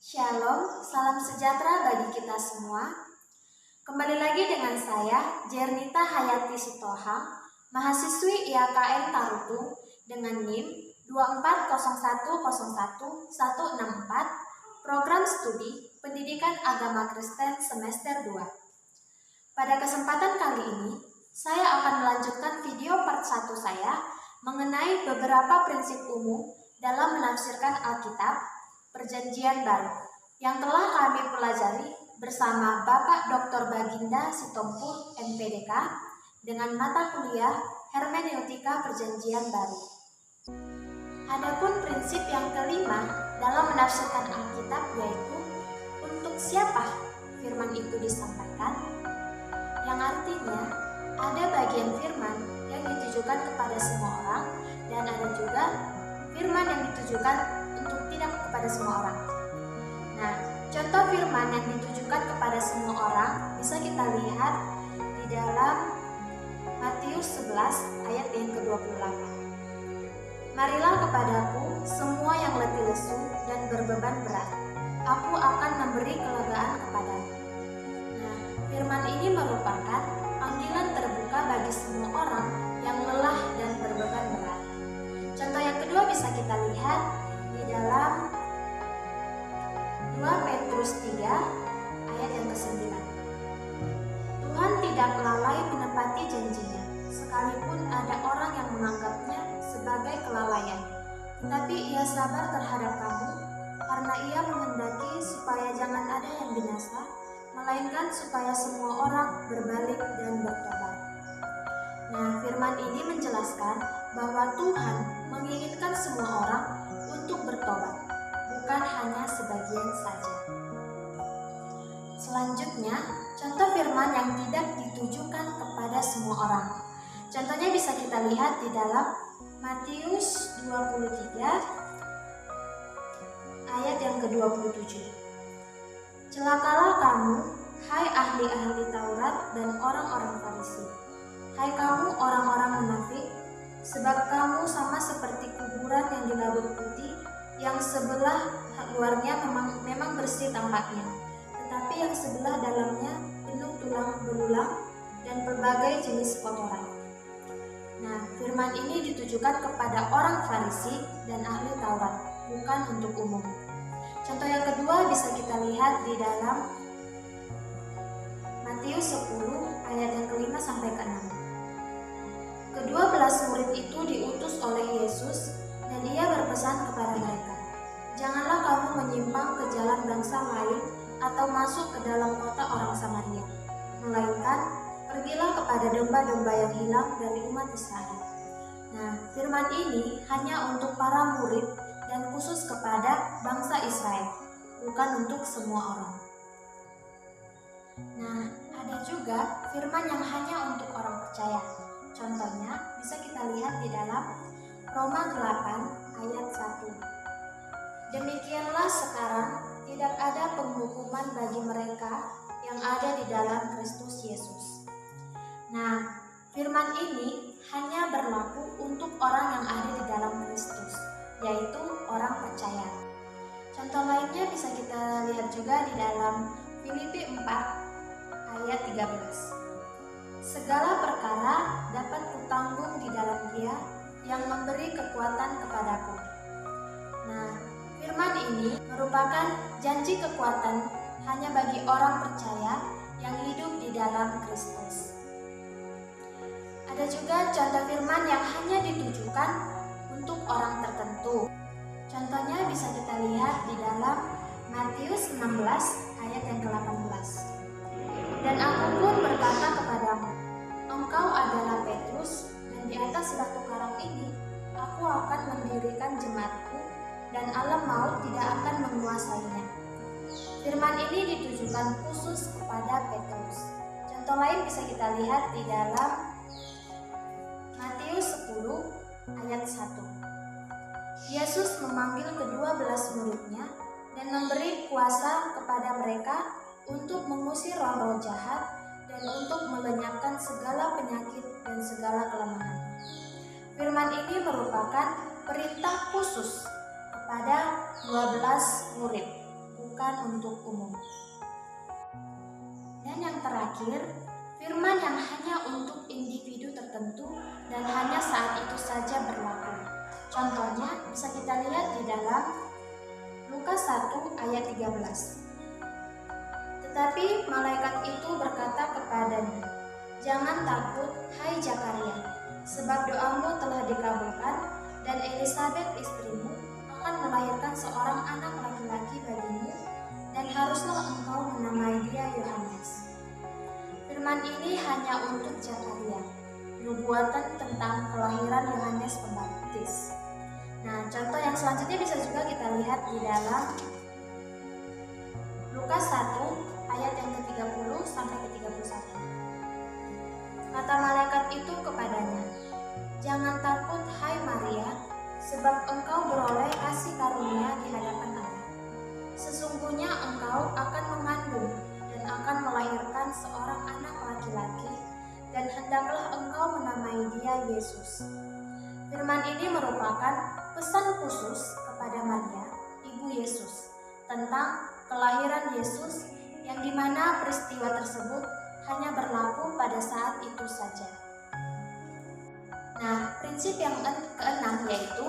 Shalom, salam sejahtera bagi kita semua. Kembali lagi dengan saya, Jernita Hayati Sitohang, mahasiswi IAKN Tarutung dengan NIM 240101164, Program Studi Pendidikan Agama Kristen Semester 2. Pada kesempatan kali ini, saya akan melanjutkan video part 1 saya mengenai beberapa prinsip umum dalam menafsirkan Alkitab Perjanjian Baru yang telah kami pelajari bersama Bapak Dr. Baginda Sitompul MPDK dengan mata kuliah Hermeneutika Perjanjian Baru. Adapun prinsip yang kelima dalam menafsirkan Alkitab yaitu untuk siapa firman itu disampaikan, yang artinya ada bagian firman yang ditujukan kepada semua orang dan ada juga firman yang ditujukan untuk tidak kepada semua orang. Nah, contoh firman yang ditujukan kepada semua orang bisa kita lihat di dalam Matius 11 ayat yang ke-28. Marilah kepadaku semua yang letih lesu dan berbeban berat, aku akan memberi kelegaan kepadamu. Nah, firman ini merupakan panggilan terbuka bagi semua orang yang lelah dan berbeban berat. Contoh yang kedua bisa kita lihat di dalam 2 Petrus 3 ayat yang ke-9. Tuhan tidak lalai menepati janjinya, sekalipun ada orang yang menganggapnya sebagai kelalaian. Tetapi ia sabar terhadap kamu, karena ia menghendaki supaya jangan ada yang binasa, melainkan supaya semua orang berbalik dan bertobat. Nah, firman ini menjelaskan bahwa Tuhan menginginkan semua orang untuk bertobat, bukan hanya sebagian saja. Selanjutnya, contoh firman yang tidak ditujukan kepada semua orang. Contohnya bisa kita lihat di dalam Matius 23 ayat yang ke-27. Celakalah kamu, hai ahli-ahli Taurat dan orang-orang Farisi. Hai kamu orang-orang munafik, sebab kamu sama seperti kuburan yang dilabur putih, yang sebelah luarnya memang bersih tampaknya, tetapi yang sebelah dalamnya penuh tulang belulang dan berbagai jenis kotoran. Nah, firman ini ditujukan kepada orang Farisi dan ahli Taurat, bukan untuk umum. Contoh yang kedua bisa kita lihat di dalam Matius 10 ayat yang ke-5 sampai ke-6. Ke-12 murid itu diutus oleh Yesus dan ia berpesan kepada mereka, janganlah kamu menyimpang ke jalan bangsa lain atau masuk ke dalam kota orang Samaria, melainkan pergilah kepada domba-domba yang hilang dari umat Israel. Nah, firman ini hanya untuk para murid dan khusus kepada bangsa Israel, bukan untuk semua orang. Nah, ada juga firman yang hanya untuk orang percaya. Contohnya bisa kita lihat di dalam Roma 8 ayat 1. Demikianlah sekarang tidak ada penghukuman bagi mereka yang ada di dalam Kristus Yesus. Nah, firman ini hanya berlaku untuk orang yang ada di dalam Kristus, yaitu orang percaya. Contoh lainnya bisa kita lihat juga di dalam Filipi 4 ayat 13. Segala perkara dapat kutanggung di dalam Dia yang memberi kekuatan kepadaku. Nah, firman ini merupakan janji kekuatan hanya bagi orang percaya yang hidup di dalam Kristus. Ada juga contoh firman yang hanya ditujukan untuk orang tertentu. Contohnya bisa kita lihat di dalam Matius 16 ayat yang ke-18. Dan aku pun berkata kepadamu, engkau adalah Petrus, dan di atas batu karang ini aku akan mendirikan jemaatku, dan alam maut tidak akan menguasainya. Firman ini ditujukan khusus kepada Petrus. Contoh lain bisa kita lihat di dalam Matius 10 ayat 1. Yesus memanggil ke-12 muridnya dan memberi kuasa kepada mereka untuk mengusir roh-roh jahat dan untuk melenyapkan segala penyakit dan segala kelemahan. Firman ini merupakan perintah khusus kepada 12 murid, bukan untuk umum. Dan yang terakhir, firman yang hanya untuk individu tertentu dan hanya saat itu saja berlaku. Contohnya bisa kita lihat di dalam Lukas 1 ayat 13. Tetapi malaikat itu berkata kepadanya, "Jangan takut, hai Zakaria, sebab doamu telah dikabulkan, dan Elisabet istrimu akan melahirkan seorang anak laki-laki bagimu, dan haruslah engkau menamai dia Yohanes." Firman ini hanya untuk Zakaria, nubuatan tentang kelahiran Yohanes Pembaptis. Nah, contoh yang selanjutnya bisa juga kita lihat di dalam Lukas 1 ayat yang ke-30 sampai ke-31. Kata malaikat itu kepadanya, "Jangan takut, hai Maria, sebab engkau beroleh kasih karunia di hadapan Allah. Sesungguhnya engkau akan mengandung dan akan melahirkan seorang anak laki-laki, dan hendaklah engkau menamai dia Yesus." Firman ini merupakan pesan khusus kepada Maria, ibu Yesus, tentang kelahiran Yesus, yang dimana peristiwa tersebut hanya berlaku pada saat itu saja. Nah, prinsip yang keenam yaitu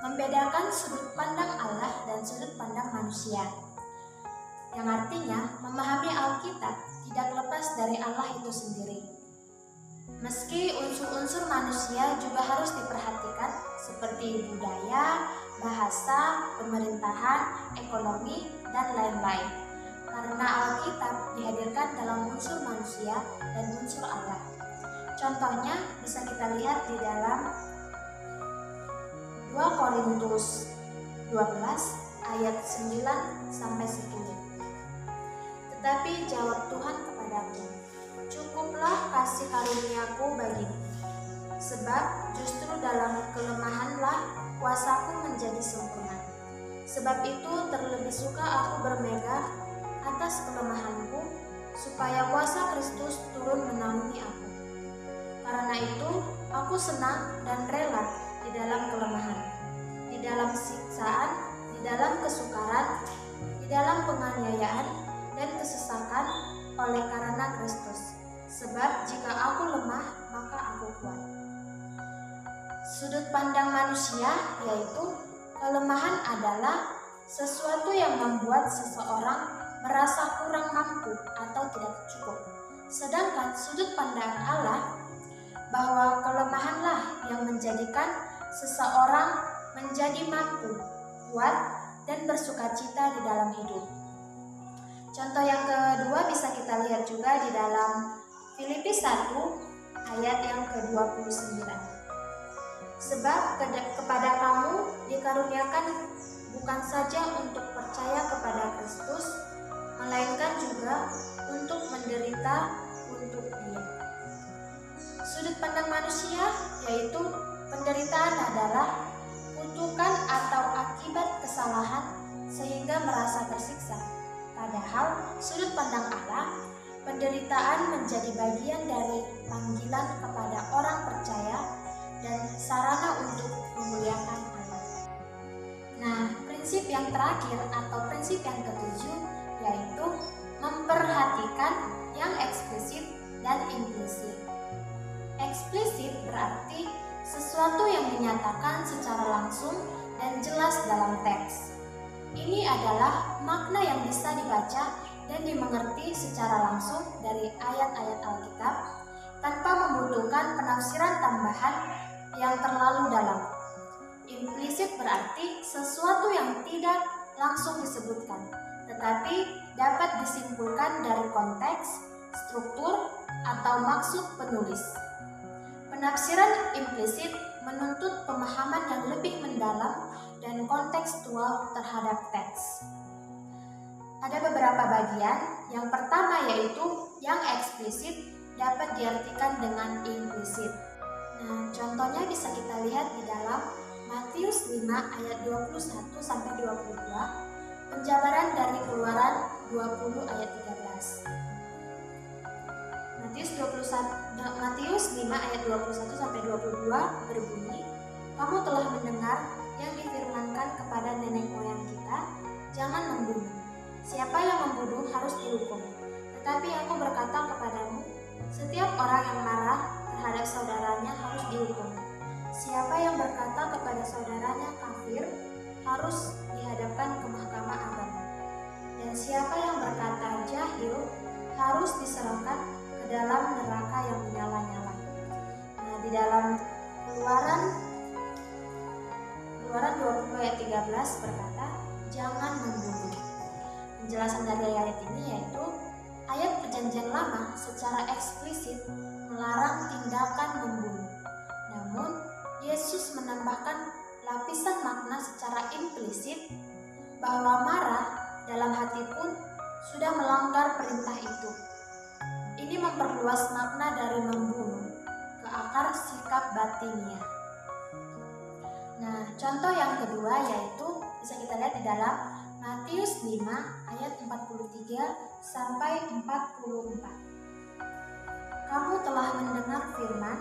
membedakan sudut pandang Allah dan sudut pandang manusia, yang artinya memahami Alkitab tidak lepas dari Allah itu sendiri. Meski unsur-unsur manusia juga harus diperhatikan seperti budaya, bahasa, pemerintahan, ekonomi, dan lain-lain. Karena Alkitab dihadirkan dalam unsur manusia dan unsur Allah. Contohnya bisa kita lihat di dalam 2 Korintus 12 ayat 9 sampai 10. Tetapi jawab Tuhan kepadaku, "Cukuplah kasih karuniaku bagimu, sebab justru dalam kelemahanlah kuasaku menjadi sempurna. Sebab itu terlebih suka aku bermegah atas kelemahanku, supaya kuasa Kristus turun menaungi aku. Karena itu aku senang dan rela di dalam kelemahan, di dalam siksaan, di dalam kesukaran, di dalam penganiayaan dan kesesakan oleh karena Kristus. Sebab jika aku lemah, maka aku kuat." Sudut pandang manusia yaitu kelemahan adalah sesuatu yang membuat seseorang merasa kurang mampu atau tidak cukup. Sedangkan sudut pandang Allah bahwa kelemahanlah yang menjadikan seseorang menjadi mampu, kuat, dan bersukacita di dalam hidup. Contoh yang kedua bisa kita lihat juga di dalam Filipi 1 ayat yang ke-29. "Sebab kepada kamu dikaruniakan bukan saja untuk percaya kepada Kristus, melainkan juga untuk menderita untuk Dia." Sudut pandang manusia yaitu penderitaan adalah kutukan atau akibat kesalahan sehingga merasa tersiksa. Padahal sudut pandang Allah, penderitaan menjadi bagian dari panggilan kepada orang percaya dan sarana untuk memuliakan Allah. Nah, prinsip yang terakhir atau prinsip yang ketujuh yaitu memperhatikan yang eksplisit dan implisit. Eksplisit berarti sesuatu yang dinyatakan secara langsung dan jelas dalam teks. Ini adalah makna yang bisa dibaca dan dimengerti secara langsung dari ayat-ayat Alkitab tanpa membutuhkan penafsiran tambahan yang terlalu dalam. Implisit berarti sesuatu yang tidak langsung disebutkan, tetapi dapat disimpulkan dari konteks, struktur, atau maksud penulis. Penafsiran implisit menuntut pemahaman yang lebih mendalam dan kontekstual terhadap teks. Ada beberapa bagian. Yang pertama yaitu yang eksplisit dapat diartikan dengan implisit. Nah, contohnya bisa kita lihat di dalam Matius 5 ayat 21 sampai 22, penjabaran dari Keluaran 20 ayat 13. Matius 5 ayat 21 sampai 22 berbunyi, "Kamu telah mendengar yang difirmankan kepada nenek moyang kita, jangan membunuh. siapa yang membunuh harus dihukum. Tetapi aku berkata kepadamu, setiap orang yang marah terhadap saudaranya harus dihukum. Siapa yang berkata kepada saudaranya kafir harus dihadapkan ke mahkamah agama. Dan siapa yang berkata jahil harus diserahkan ke dalam neraka yang menyala-nyala. Nah, di dalam Keluaran 20 ayat 13 berkata, jangan membunuh. Penjelasan dari ayat ini yaitu ayat Perjanjian Lama secara eksplisit melarang tindakan membunuh. Namun, Yesus menambahkan lapisan makna secara implisit bahwa marah dalam hati pun sudah melanggar perintah itu. Ini memperluas makna dari membunuh ke akar sikap batinnya. Nah, contoh yang kedua yaitu bisa kita lihat di dalam Matius 5 ayat 43 sampai 44. Kamu telah mendengar firman,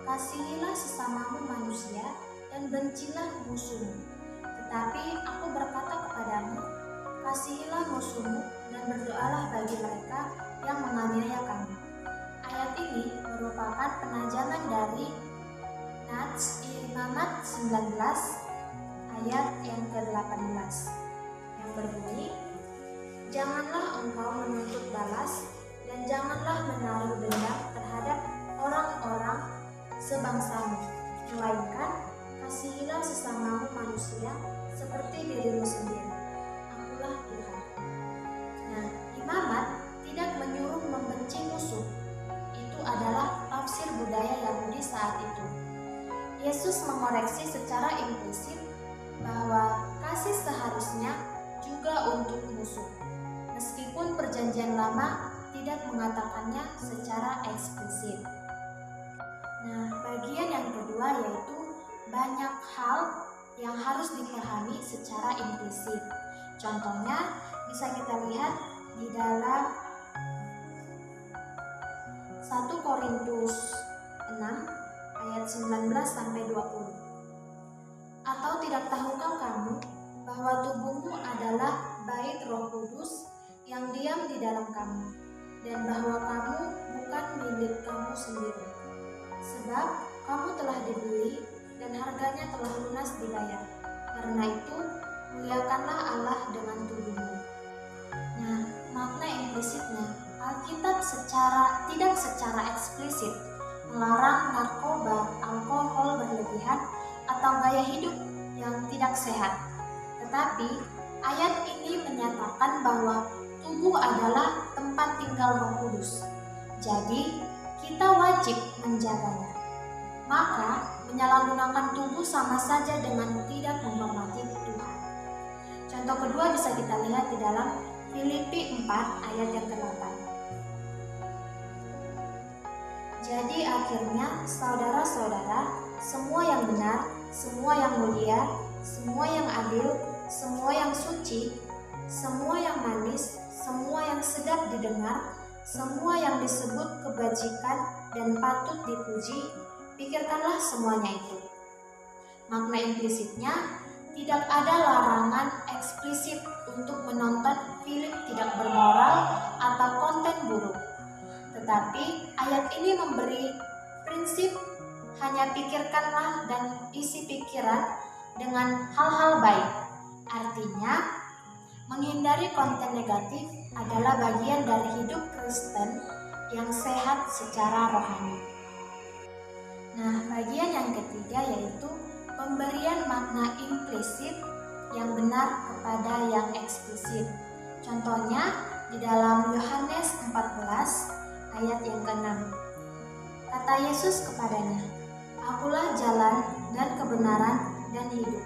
kasihilah sesamamu manusia dan bencilah musuhmu. Tetapi aku berkata kepadamu, kasihilah musuhmu dan berdoalah bagi mereka yang menganiaya kamu. Ayat ini merupakan penajaman dari Nats Imamat 19 ayat yang ke-18 yang berbunyi, janganlah engkau menuntut balas dan janganlah menaruh dendam terhadap orang-orang sebangsamu, melainkan kasihilah sesamamu manusia seperti dirimu sendiri. Akulah Tuhan. Nah, imamat tidak menyuruh membenci musuh. Itu adalah tafsir budaya Yahudi saat itu. Yesus mengoreksi secara implisit bahwa kasih seharusnya juga untuk musuh, meskipun Perjanjian Lama tidak mengatakannya secara eksplisit. Nah, bagian yang kedua yaitu banyak hal yang harus dipahami secara implisit. Contohnya bisa kita lihat di dalam 1 Korintus 6 ayat 19 sampai 20. Atau tidak tahukah kamu bahwa tubuhmu adalah bait Roh Kudus yang diam di dalam kamu, dan bahwa kamu bukan milik kamu sendiri. Sebab kamu telah dibeli dan harganya telah lunas dibayar. Karena itu, muliakanlah Allah dengan tubuhmu. Nah, makna implisitnya, Alkitab tidak secara eksplisit melarang narkoba, alkohol berlebihan, atau gaya hidup yang tidak sehat. Tetapi, ayat ini menyatakan bahwa tubuh adalah tempat tinggal Roh Kudus. Jadi, kita wajib menjaganya. Maka, menyalahgunakan tubuh sama saja dengan tidak menghormati Tuhan. Contoh kedua bisa kita lihat di dalam Filipi 4 ayat yang ke-8. Jadi akhirnya, saudara-saudara, semua yang benar, semua yang mulia, semua yang adil, semua yang suci, semua yang manis, semua yang sedap didengar, semua yang disebut kebajikan dan patut dipuji, pikirkanlah semuanya itu. Makna implisitnya, tidak ada larangan eksplisit untuk menonton film tidak bermoral atau konten buruk. Tetapi ayat ini memberi prinsip hanya pikirkanlah dan isi pikiran dengan hal-hal baik. Artinya, menghindari konten negatif adalah bagian dari hidup Kristen yang sehat secara rohani. Nah, bagian yang ketiga yaitu pemberian makna implisit yang benar kepada yang eksplisit. Contohnya di dalam Yohanes 14 ayat yang ke-6. Kata Yesus kepadanya, Akulah jalan dan kebenaran dan hidup.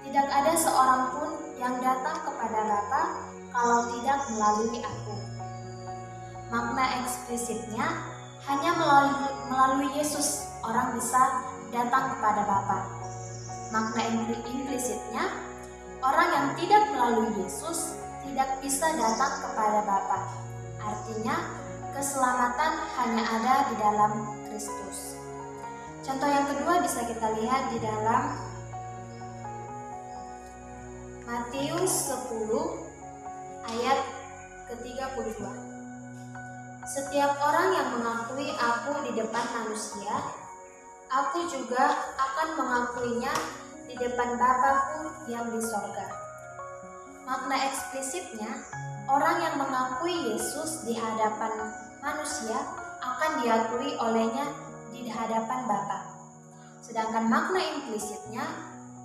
Tidak ada seorang pun yang datang kepada Bapa kalau tidak melalui aku. Makna eksplisitnya, hanya melalui Yesus orang bisa datang kepada Bapa. Makna implisitnya, orang yang tidak melalui Yesus tidak bisa datang kepada Bapa. Artinya, keselamatan hanya ada di dalam Kristus. Contoh yang kedua bisa kita lihat di dalam Matius 10 ayat ke-32. Setiap orang yang mengakui aku di depan manusia, aku juga akan mengakuinya di depan Bapa-Ku yang di sorga. Makna eksplisitnya, orang yang mengakui Yesus di hadapan manusia akan diakui olehnya di hadapan Bapa. Sedangkan makna implisitnya,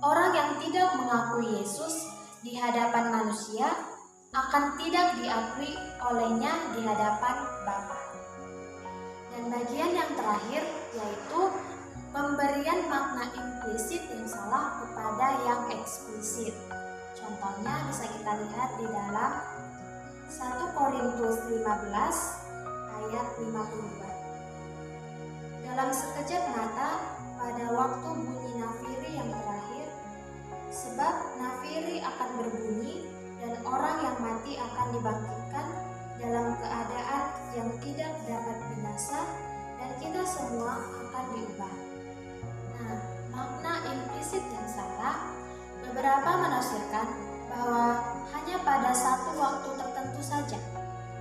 orang yang tidak mengakui Yesus di hadapan manusia akan tidak diakui olehnya di hadapan Bapa. Dan bagian yang terakhir yaitu pemberian makna implisit yang salah kepada yang eksplisit. Contohnya bisa kita lihat di dalam 1 Korintus 15 ayat 52. Dalam sekejap mata, pada waktu bunyi nafiri yang terakhir, sebab nafiri akan berbunyi dan orang yang mati akan dibangkitkan dalam keadaan yang tidak dapat binasa dan kita semua akan diubah. Nah, makna implisit yang salah, beberapa menafsirkan bahwa hanya pada satu waktu tertentu saja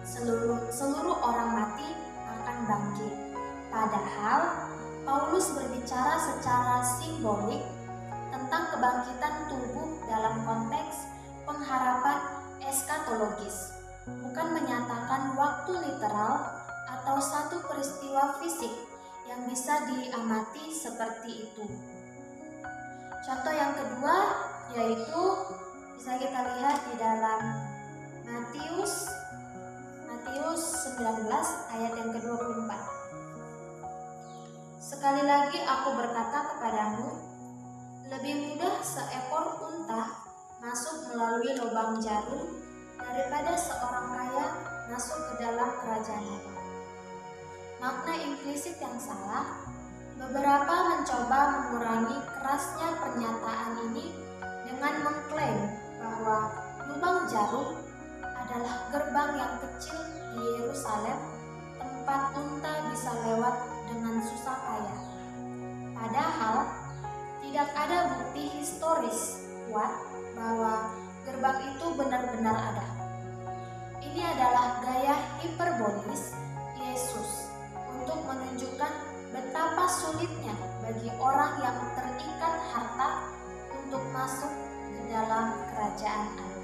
seluruh orang mati akan bangkit. Padahal Paulus berbicara secara simbolik tentang kebangkitan tubuh dalam konteks pengharapan eskatologis, bukan menyatakan waktu literal atau satu peristiwa fisik yang bisa diamati seperti itu. Contoh yang kedua yaitu bisa kita lihat di dalam Matius 19 ayat yang ke-24. Sekali lagi aku berkata kepadamu, lebih mudah seekor unta masuk melalui lubang jarum daripada seorang kaya masuk ke dalam kerajaan Allah. Makna implisit yang salah, beberapa mencoba mengurangi kerasnya pernyataan ini dengan mengklaim bahwa lubang jarum adalah gerbang yang kecil di Yerusalem, tempat unta bisa lewat dengan susah payah. Padahal tidak ada bukti historis kuat bahwa gerbang itu benar-benar ada. Ini adalah gaya hiperbolis Yesus untuk menunjukkan betapa sulitnya bagi orang yang terikat harta untuk masuk ke dalam kerajaan Allah.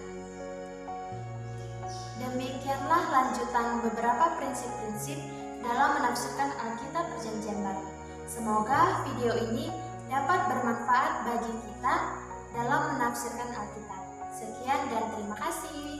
Demikianlah lanjutan beberapa prinsip-prinsip dalam menafsirkan Alkitab Perjanjian Baru. Semoga video ini dapat bermanfaat bagi kita dalam menafsirkan Alkitab. Sekian dan terima kasih.